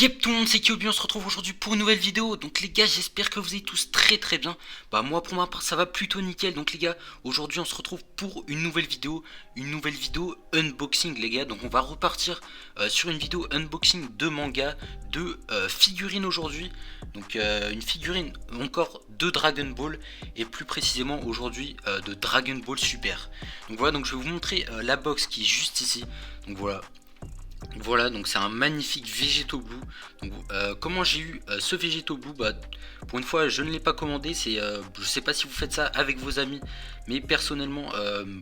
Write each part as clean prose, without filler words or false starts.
Yep tout le monde, c'est Kyobi, on se retrouve aujourd'hui pour une nouvelle vidéo. Donc les gars, j'espère que vous allez tous très bien. Bah moi pour ma part ça va plutôt nickel. Donc les gars, aujourd'hui on se retrouve pour une nouvelle vidéo unboxing les gars. Donc on va repartir sur une vidéo unboxing de manga, de figurines aujourd'hui. Donc une figurine encore de Dragon Ball et plus précisément aujourd'hui de Dragon Ball Super. Donc voilà, donc je vais vous montrer la box qui est juste ici. Donc voilà, donc c'est un magnifique Végéto Blue. Donc, comment j'ai eu ce Végéto Blue, bah, pour une fois je ne l'ai pas commandé. Je sais pas si vous faites ça avec vos amis, mais personnellement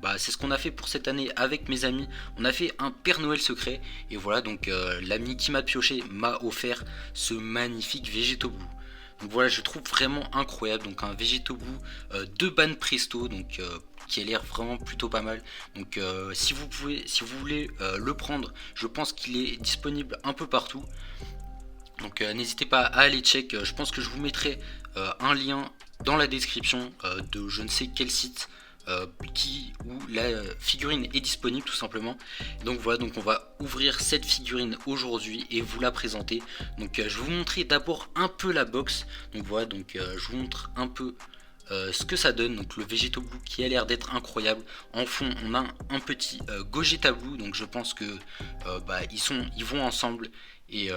bah, c'est ce qu'on a fait pour cette année avec mes amis. On a fait un Père Noël secret et voilà, donc l'ami qui m'a pioché m'a offert ce magnifique Végéto Blue. Donc voilà, je trouve vraiment incroyable. Donc un Végéto Blue de Ban Presto, donc qui a l'air vraiment plutôt pas mal. Donc si vous voulez le prendre, je pense qu'il est disponible un peu partout. Donc n'hésitez pas à aller check. Je pense que je vous mettrai un lien dans la description de je ne sais quel site où la figurine est disponible tout simplement. Donc voilà, donc on va ouvrir cette figurine aujourd'hui et vous la présenter. Donc je vais vous montrer d'abord un peu la box. Donc voilà, donc je vous montre un peu ce que ça donne. Donc le Végéto Blue qui a l'air d'être incroyable. En fond on a un petit Gogeta Blue, donc je pense que bah, ils vont ensemble et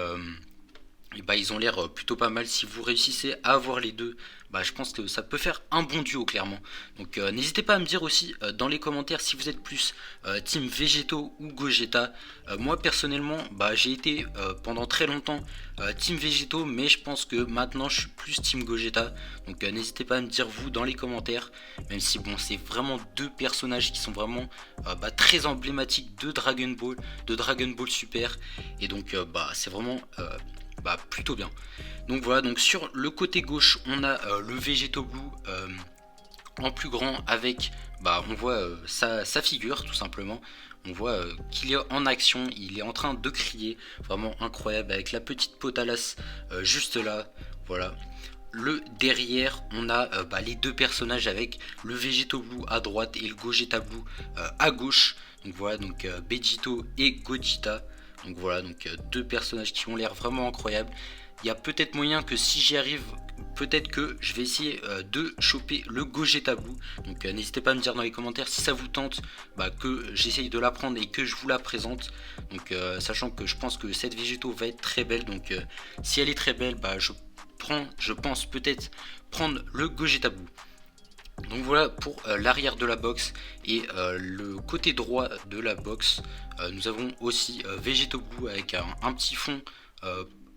bah ils ont l'air plutôt pas mal. Si vous réussissez à avoir les deux, bah je pense que ça peut faire un bon duo clairement. Donc n'hésitez pas à me dire aussi dans les commentaires si vous êtes plus team Végéto ou Gogeta. Moi personnellement bah j'ai été pendant très longtemps team Végéto, mais je pense que maintenant je suis plus team Gogeta. Donc n'hésitez pas à me dire vous dans les commentaires, même si bon c'est vraiment deux personnages qui sont vraiment bah, très emblématiques de Dragon Ball Super. Et donc bah c'est vraiment bah, plutôt bien. Donc voilà, donc sur le côté gauche on a le Végéto Blue en plus grand avec bah on voit sa figure tout simplement. On voit qu'il est en action, il est en train de crier, vraiment incroyable avec la petite Potalas juste là. Voilà. Le derrière on a bah, les deux personnages avec le Végéto Blue à droite et le Gogeta Blue à gauche. Donc voilà, donc Vegito et Gogeta. Donc voilà, donc deux personnages qui ont l'air vraiment incroyables. Il y a peut-être moyen que si j'y arrive, peut-être que je vais essayer de choper le Gogeta Blue. Donc n'hésitez pas à me dire dans les commentaires si ça vous tente, bah, que j'essaye de la prendre et que je vous la présente. Donc sachant que je pense que cette Végéto va être très belle. Donc si elle est très belle, bah, je pense peut-être prendre le Gogeta Blue. Donc voilà pour l'arrière de la box et le côté droit de la box. Nous avons aussi Végéto Blue avec un petit fond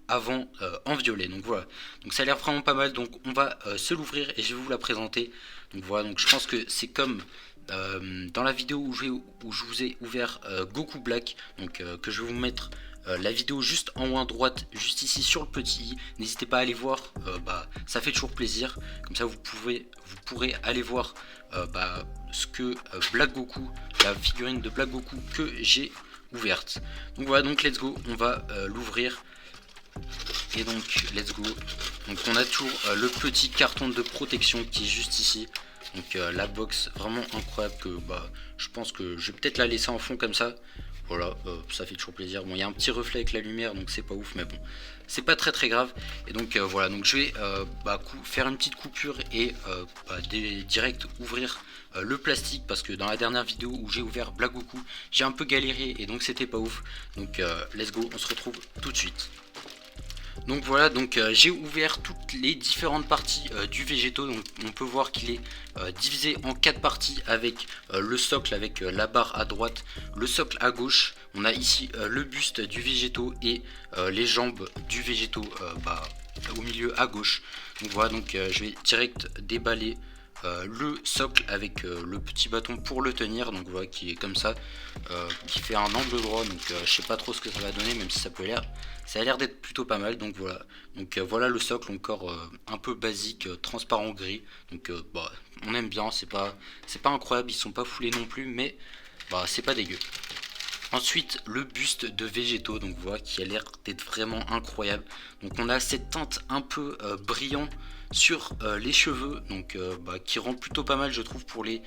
avant en violet. Donc voilà, donc ça a l'air vraiment pas mal. Donc on va se l'ouvrir et je vais vous la présenter. Donc voilà, donc je pense que c'est comme dans la vidéo où je vous ai ouvert Goku Black, donc que je vais vous mettre la vidéo juste en haut à droite, juste ici sur le petit i. N'hésitez pas à aller voir, bah, ça fait toujours plaisir. Comme ça vous pourrez aller voir bah, ce que Black Goku, la figurine de Black Goku que j'ai ouverte. Donc voilà, donc let's go, on va l'ouvrir. Et donc let's go. Donc on a toujours le petit carton de protection qui est juste ici. Donc la box vraiment incroyable que bah, je pense que je vais peut-être la laisser en fond comme ça. Voilà, ça fait toujours plaisir. Bon, il y a un petit reflet avec la lumière, donc c'est pas ouf, mais bon, c'est pas très grave. Et donc voilà, donc je vais bah, faire une petite coupure et bah, direct ouvrir le plastique, parce que dans la dernière vidéo où j'ai ouvert Black Goku, j'ai un peu galéré et donc c'était pas ouf. Donc let's go, on se retrouve tout de suite. Donc voilà, donc j'ai ouvert toutes les différentes parties du Végéto. Donc on peut voir qu'il est divisé en 4 parties avec le socle avec la barre à droite, le socle à gauche. On a ici le buste du Végéto et les jambes du Végéto bah, au milieu à gauche. Donc voilà, donc je vais direct déballer le socle avec le petit bâton pour le tenir, donc voilà, qui est comme ça, qui fait un angle droit. Donc je sais pas trop ce que ça va donner, même si ça a l'air d'être plutôt pas mal. Donc voilà, donc voilà le socle encore un peu basique, transparent gris. Donc bah, on aime bien, c'est pas incroyable, ils sont pas foulés non plus, mais bah c'est pas dégueu. Ensuite le buste de Végéto, donc voilà, qui a l'air d'être vraiment incroyable. Donc on a cette teinte un peu brillant sur les cheveux, donc bah, qui rend plutôt pas mal je trouve pour les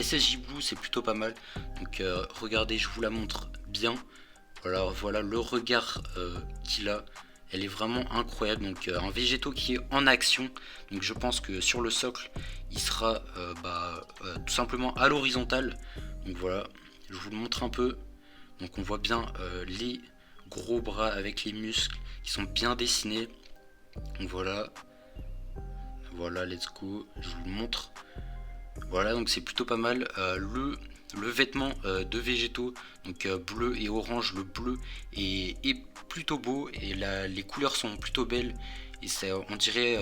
SSJ Blue, c'est plutôt pas mal. Donc regardez, je vous la montre bien. Voilà le regard qu'il a elle est vraiment incroyable. Donc un végétaux qui est en action, donc je pense que sur le socle il sera tout simplement à l'horizontale. Donc voilà, je vous le montre un peu. Donc on voit bien les gros bras avec les muscles qui sont bien dessinés. Donc voilà, let's go, je vous le montre. Voilà, donc c'est plutôt pas mal. Le vêtement de végétaux, donc bleu et orange, le bleu est plutôt beau et les couleurs sont plutôt belles. Et ça, on dirait,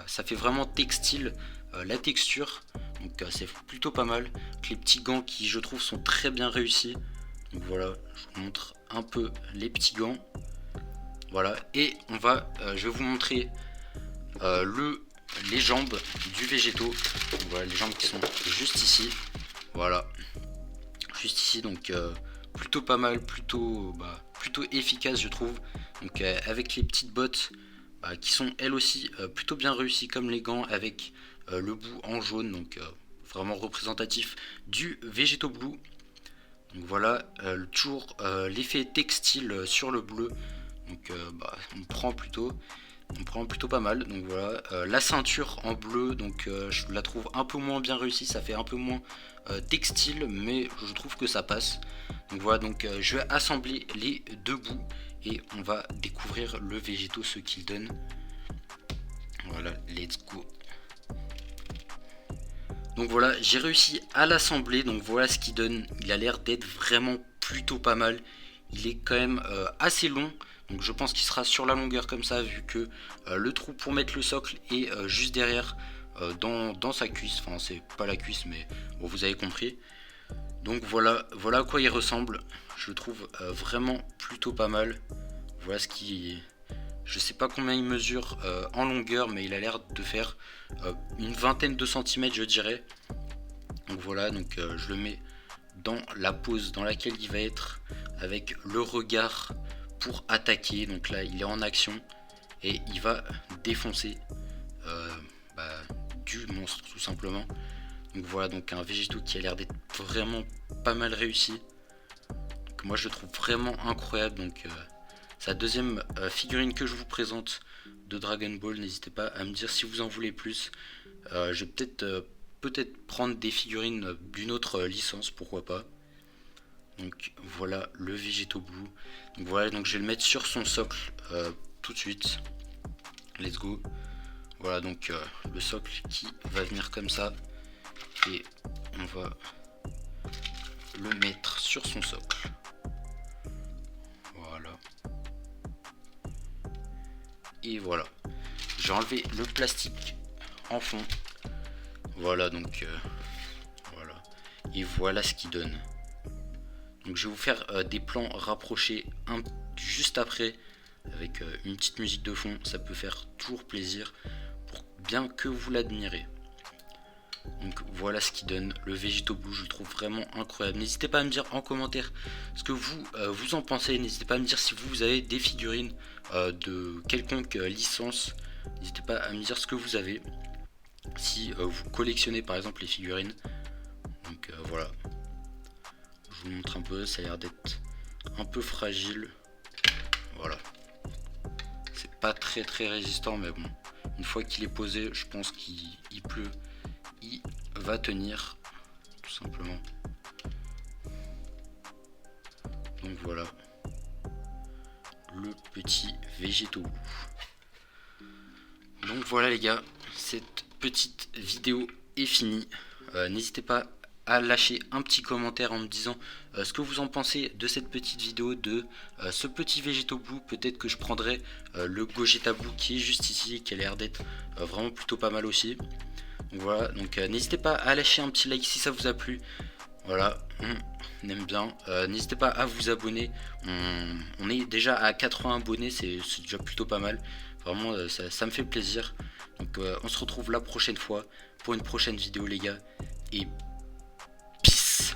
ça fait vraiment textile, la texture. Donc c'est plutôt pas mal. Donc, les petits gants qui je trouve sont très bien réussis. Donc voilà, je vous montre un peu les petits gants. Voilà, et je vais vous montrer les jambes du végétaux. Donc voilà, les jambes qui sont juste ici. Voilà, juste ici. Donc plutôt pas mal, plutôt efficace je trouve. Donc avec les petites bottes qui sont elles aussi plutôt bien réussies, comme les gants avec le bout en jaune. Donc vraiment représentatif du végétaux blue. Donc voilà, toujours l'effet textile sur le bleu. Donc on prend plutôt pas mal. Donc voilà, la ceinture en bleu, donc je la trouve un peu moins bien réussie, ça fait un peu moins textile, mais je trouve que ça passe. Donc voilà, donc je vais assembler les deux bouts et on va découvrir le végétaux, ce qu'il donne. Voilà, let's go. Donc voilà, j'ai réussi à l'assembler, donc voilà ce qu'il donne. Il a l'air d'être vraiment plutôt pas mal. Il est quand même assez long. Donc je pense qu'il sera sur la longueur comme ça, vu que le trou pour mettre le socle est juste derrière dans sa cuisse. Enfin c'est pas la cuisse, mais bon, vous avez compris. Donc voilà à quoi il ressemble. Je le trouve vraiment plutôt pas mal. Voilà ce qui... Je sais pas combien il mesure en longueur, mais il a l'air de faire une vingtaine de centimètres je dirais. Donc voilà, donc je le mets dans la pose dans laquelle il va être, avec le regard pour attaquer. Donc là il est en action et il va défoncer du monstre tout simplement. Donc voilà, donc un végétaux qui a l'air d'être vraiment pas mal réussi. Donc moi je le trouve vraiment incroyable. Donc c'est la deuxième figurine que je vous présente de Dragon Ball. N'hésitez pas à me dire si vous en voulez plus. Je vais peut-être prendre des figurines d'une autre licence, pourquoi pas. Donc voilà le végétaux blue. Donc voilà, donc je vais le mettre sur son socle tout de suite. Let's go. Voilà, donc le socle qui va venir comme ça. Et on va le mettre sur son socle. Voilà. Et voilà. J'ai enlevé le plastique en fond. Voilà, donc voilà. Et voilà ce qu'il donne. Donc je vais vous faire des plans rapprochés juste après, avec une petite musique de fond. Ça peut faire toujours plaisir pour bien que vous l'admirez. Donc voilà ce qu'il donne, le végétaux blue. Je le trouve vraiment incroyable. N'hésitez pas à me dire en commentaire ce que vous en pensez. N'hésitez pas à me dire si vous avez des figurines de quelconque licence. N'hésitez pas à me dire ce que vous avez, si vous collectionnez par exemple les figurines. Donc voilà, je vous montre un peu. Ça a l'air d'être un peu fragile. Voilà, c'est pas très résistant, mais bon, une fois qu'il est posé, je pense qu'il va tenir tout simplement. Donc voilà le petit végétaux. Donc voilà les gars, cette petite vidéo est finie. N'hésitez pas à lâcher un petit commentaire en me disant ce que vous en pensez de cette petite vidéo, de ce petit végétaux blue. Peut-être que je prendrai le Gogeta Blue qui est juste ici, qui a l'air d'être vraiment plutôt pas mal aussi. Donc voilà, donc n'hésitez pas à lâcher un petit like si ça vous a plu. Voilà, on aime bien. N'hésitez pas à vous abonner. On est déjà à 80 abonnés, c'est déjà plutôt pas mal. Vraiment, ça me fait plaisir. Donc on se retrouve la prochaine fois pour une prochaine vidéo les gars. Et peace.